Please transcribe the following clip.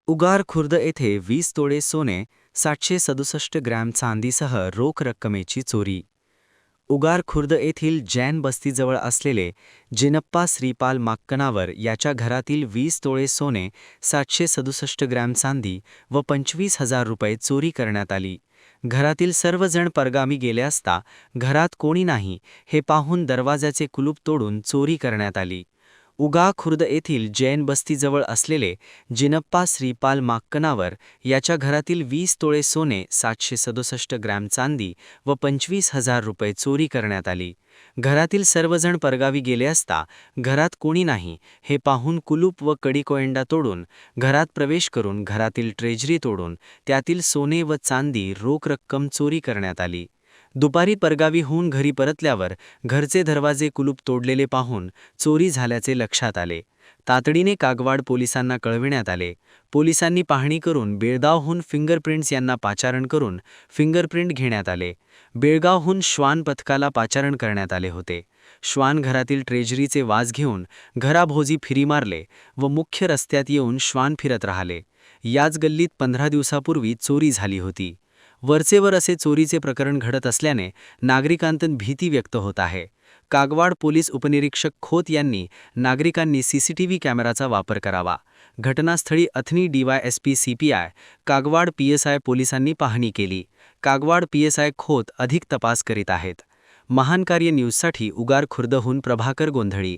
उगार खुर्द येथे 20 तोळे सोने, 767 ग्रॅम चांदीसह रोख रक्कमेची चोरी. उगार खुर्द येथील जैन बस्तीजवळ असलेले जिनप्पा श्रीपाल माक्कनावर याच्या घरातील 20 तोळे सोने, 767 ग्रॅम चांदी व 25,000 रुपये चोरी करण्यात आली. घरातील सर्वजण परगामी गेले असता घरात कोणी नाही हे पाहून दरवाजाचे कुलूप तोडून चोरी करण्यात आली. उगा खुर्द येथील जैन बस्तीजवळ असलेले जिनप्पा श्रीपाल माक्कनावर याच्या घरातील 20 तोळे सोने, 767 ग्रॅम चांदी व 25,000 रुपये चोरी करण्यात आली. घरातील सर्वजण परगावी गेले असता घरात कोणी नाही हे पाहून कुलूप व कडीकोयंडा तोडून घरात प्रवेश करून घरातील ट्रेजरी तोडून त्यातील सोने व चांदी रोख रक्कम चोरी करण्यात आली. दुपारी परगावी होऊन घरी परतल्यावर घरचे दरवाजे कुलूप तोडलेले पाहून चोरी झाल्याचे लक्षात आले. तातडीने कागवाड पोलिसांना कळविण्यात आले. पोलिसांनी पाहणी करून बेळगावहून फिंगरप्रिंट्स यांना पाचारण करून फिंगरप्रिंट घेण्यात आले. बेळगावहून श्वान पथकाला पाचारण करण्यात आले होते. श्वान घरातील ट्रेजरीचे वाज घेऊन घराभोवती फिरी मारले व मुख्य रस्त्यात येऊन श्वान फिरत राहिले. याच गल्लीत 15 दिवसापूर्वी चोरी झाली होती. वरचेवर असे चोरीचे प्रकरण घडत असल्याने नागरिकांत भीती व्यक्त होत आहे. कागवाड पोलीस उपनिरीक्षक खोत यांनी नागरिकांनी सीसीटीव्ही कॅमेराचा वापर करावा. घटनास्थळी अथनी डीवायएसपी सीपीआय, कागवाड पीएसआय पोलिसांनी पाहणी केली. कागवाड पीएसआय खोत अधिक तपास करीत आहेत. महान कार्य न्यूजसाठी उगार खुर्दहून प्रभाकर गोंधळी.